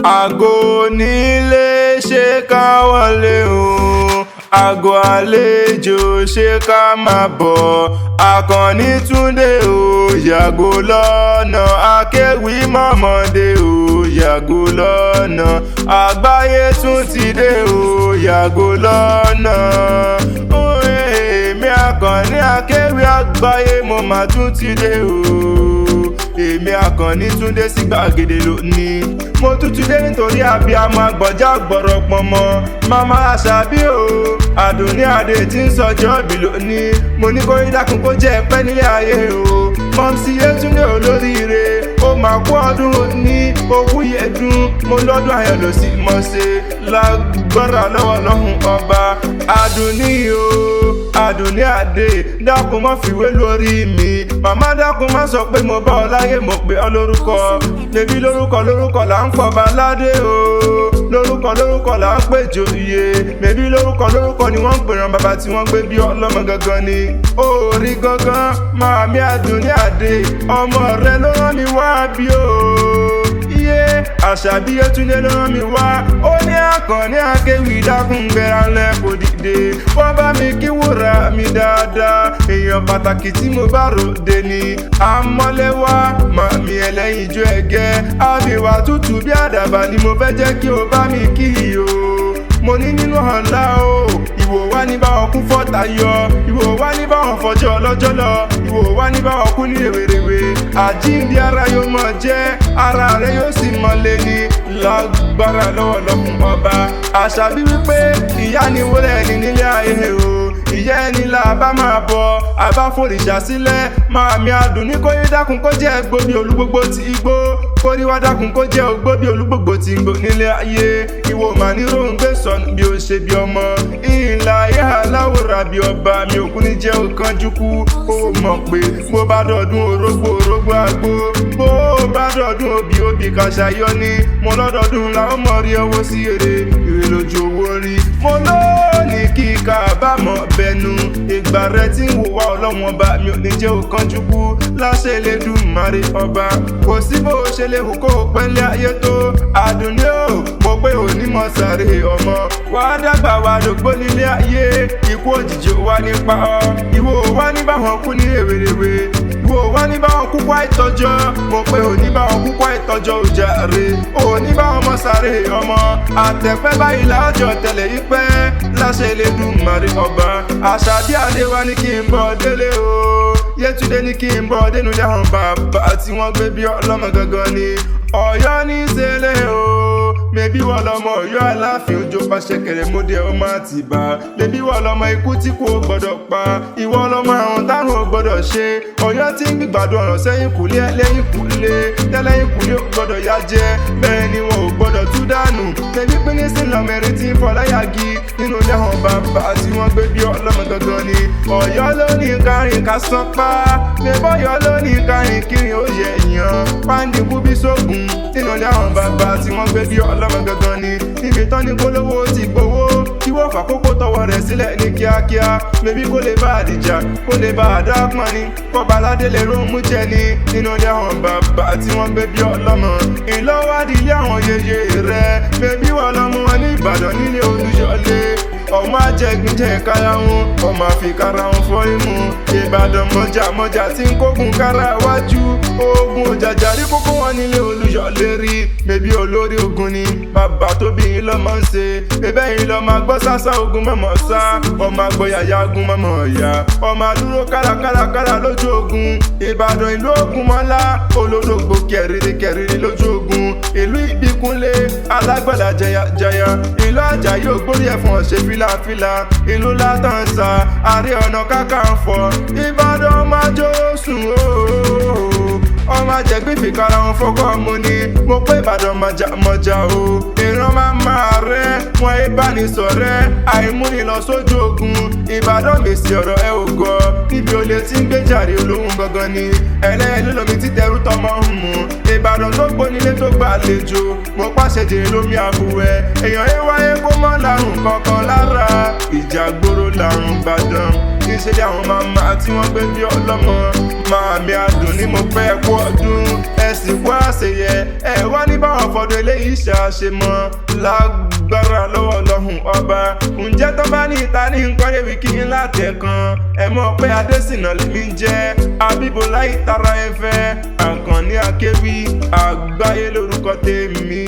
Àgò nílé ṣé ká wọlé o, àgò àlejò ṣé ká máa bọ̀. Àkànní Túndé o, yàgò lọ́nà. Akéwì mọ̀mọ́dé o, yàgò lọ́nà. Àgbáyé tún ti dé o, yàgò lọ́nà. Èmi Àkànní Akéwì Agbaye mo mà tún ti dé o. Èmi Àkànní Túndé sí gbàgede lónìí. Mo tún ti dé nítorí abiyamọ àgbọ̀já gbọ̀rọ̀ pọ̀nmọ́. Màmá Àṣàbí o, Àdùnní Adé tí ń sọjọ́ bí lónìí. Mo ní kó rí dákun kó jẹ́ pẹ́ nílé ayé o. Mọ̀mísí Yétúndé olóríire, ó máa kú ọdún òní, òkú yẹdùn. Mo lọ́dún ayọ̀ ló sì mọ̀ ṣe lágbára lọ́wọ́ lọ́hùn ọba. Àdùnní o, Àdùnní Adé, dákun má fìwé lórí mi. Màmá dákun má sọ pé mo bá ọ láyé, mo pè ọ lórúkọ. Bébí lórúkọ là ń pọ̀ baládé o. Lórúkọ là ń pè joyè. Bébí lórúkọ ni wọ́n ń pèràn bàbá tí wọ́n gbé bí ọlọ́mọ gangan ni. Orí gangan, màmí Àdùnní Adé, ọmọ rẹ ló rán mi wá bí o. Àṣàbí Yétúndé ló rán mi wá. Ó ní Àkànní Akéwì dákun gbéra lẹ̀ kò dìde. Wọ́n bá mi kí wúrà mi dáadáa. Èèyàn pàtàkì tí mo bá ròde ni. Àmọ́lẹ́wá màmí ẹlẹ́yinjú ẹ̀gẹ́. Àbíwá tútù bí àdàbà ni mo fẹ́ jẹ́ kí o bá mi kí o. Mo ní nínú ọ̀la o. Ìwò wá ní báwọn kún fọ́ta yọ. Ìwò wá ní báwọn fọjọ́ ọlọ́jọ́ lọ. Ìwò wá ní báwọn kún ní rèwerèwe. Àjíǹde ara yóò mọ̀ jẹ́, ara rẹ̀ yóò sì mọ̀lẹ́ ní lágbára lọ́wọ́ lọ́kùn ọba. Àṣàbí wípé ìyá ni wúrẹ́ ẹni nílé ayé o. Ìyá ẹni là bá máa bọ̀, àbá fòrìṣà sílẹ̀. Màmí Àdùnní kó yí dákun kó jẹ́ egbò bí olúgbogbo ti igbó. Kórí wá dákun kó jẹ́ ogbó bí olúgbogbo ti igbó nílé ayé. Ìwọ mà ní ròǹgbé sọnù bí ó ṣe bí ọmọ. Ìlà ayé aláwòrán bí ọba mi òkú ní jẹ́ òkànjúkú. Ó mọ̀ pé bó bá dọ̀dún orógbó àgbo. Bó bá dọ̀dún obì kàṣàyọ́ ni. Mo lọ́dọọdún la ó mọ̀ rí ọwọ́ sí èrè. Èrè lójú owó rí. Mo lónìí kíkà bámọ̀ bẹnu. Ìgbà rẹ tí ń wò wá ọlọ́wọ́n bá mi ò ní jẹ́ òkànjúkú. Láṣẹ Elédùmarè ọba. Kò sí bó ṣe lè hù kó pẹ́lẹ́ ayé tó. Àdùnní o, mo pé òní mọ̀ sáré ọmọ. Wà á dàgbà wà lógbó nílé ayé. Ikú òjijì wá nípa ọ. Ìwọ wá ní báwọn kú ní rèwerèwe. Ìwọ wá ní báwọn kú kwá ìtọ́jọ́. Mo pé òní báwọn kú kwá ìtọ́jọ́ òjàre. Òní báwọn mọ̀ sáré ọmọ. Àtẹ̀pẹ́ báyìí láàjọ tẹ̀lé yí pẹ́. Láṣẹ Elédùmarè ọba. Àṣàbí Adé wá ní kí n bọ̀ délé o. Yétúndé ní kí n bọ̀ dénú dáhùn bàbá tí wọ́n gbé bí ọlọ́mọ gangan ni. Ọ̀yọ́ ní ṣẹlẹ̀ o. Mẹ̀bí wọ́n lọ́mọ Ọ̀yọ́ Aláàfin Òjó Pàṣẹkẹrẹ mọ́dẹ ọmọ Àtìbà. Mẹ̀bí wọ́n lọ́mọ ikú tí kò gbọ́dọ̀ pa. Ìwọ lọ́mọ àrùn táwọn ò gbọ́dọ̀ ṣe. Ọ̀yọ́ tí ń gbìgbàdo ọ̀rọ̀ sẹ́yìn kùlé lẹ́yìn kùlé. Tẹ́lẹ̀yìn kùlé ò gbọ́dọ̀ yá jẹ́. Bẹ́ẹ̀ ni wọn ò gbọ́dọ̀ tú dànù. Mẹ̀bí pínín sí lọ́mẹrin tí ń fọláyàgì. Nínú dáhùn bàbá tí wọ́n gbé bí ọlọ́mọ gangan ni. Ọ̀yọ́ ló ní kárin ká sán pa. Mẹ̀bọ́yọ́ ló ní kárin kírin ó yẹ èèyàn. Pàǹdìkú bí sógun. Nínú dáhùn bàbá tí wọ́n gbé bí ọlọ́mọ gangan ni. Níbi tán ní gbólówó ti gbowó. Kí wọ́n fàkókò tọwọ́ rẹ̀ sílẹ̀ ní kíákíá. Mẹ̀bí kó lè bá àdìjà, kó lè bá àdápọn ni. Kọ́ba aládé lè rómú jẹ ni. Nínú dáhùn bàbá tí wọ́n gbé bí ọlọ́mọ. Ìlọ́wádìí ilé àwọn yeye rẹ̀. Mẹ̀bí wọ́n lọ́mọ wọn ní Ìbàdàn nílé Olúyọ̀lé. Ọmọ ajẹgbinjẹ kára wọn, ọmọ àfikára wọn fọ́ imú. Ìbàdàn mọ̀jà tí ń kógun kára wájú. Ogun òjàjàrí kókó wọn nílé Olúyọ̀lé rí. Mẹ̀bí olórí ogun ni bàbá tó bí yín lọ́mọ ń ṣe. Bẹ́ẹ̀ yín lọ́ máa gbọ́ sásá ogun mọ̀mọ́ sá. Ọmọ àgbọ̀yàyà ogun mọ̀mọ́ ọ̀yà. Ọmọ àdúró kárakára lójú ogun. Ìbàdàn ìlú ogun mọ́lá. Olódògbò kẹrìrì lójú ogun. Ìlú Ìbíkúnlé alágbàlá jayajaya. Ìlú Àjàyí ògbórí ẹ̀fọn ṣe fìlàfìlà. Ìlú Látàǹsà Ààrẹ Ọ̀nà Kakanfò. Ìbàdàn máa jó sùn ooo. Ọmọ àjẹgbìfì kára wọn fọkọ mu ni. Mo pé Ìbàdàn mọ̀jà o. Ìran máa rẹ́ wọn ìbánisọ̀rẹ́. Àìmúni lọ sójú ogun. Ìbàdàn mèsì ọ̀rọ̀ ẹ ò gọ. Níbi olè tí ń gbé jàre olóhùn gangan ni. Ẹlẹ́yẹlé lomi títẹrú tọmọ ń mú. Ìbàdàn tó gbónílé tó gbàlejò. Mo pàṣẹ jèrè lómi àbúwẹ̀. Èèyàn ẹ wáyé kó mọ́ lárùn kankan lára. Ìjà gbòòrò lárùn Ìbàdàn. Kì í ṣe dé àwọn màmá tí wọ́n gbé bí ọlọ́mọ. màmá mi àdùn ní mo pẹ́ kú ọdún ẹ sì wá àṣeyẹ ẹ wá ní báwọn fọdún eléyìí ṣàṣemọ lágbára lọ́wọ́ Ọlọ́run ọba. Ǹjẹ́ tó bá ní ìta ní nǹkan yẹ̀wì kí n látẹ̀kan ẹ mọ̀ pé Adésínà lèmi ń jẹ́ Abíbọ́lá ìtara ẹ̀fẹ́ Àkànní Akéwì Àgbáyé lórúkọ tèmi.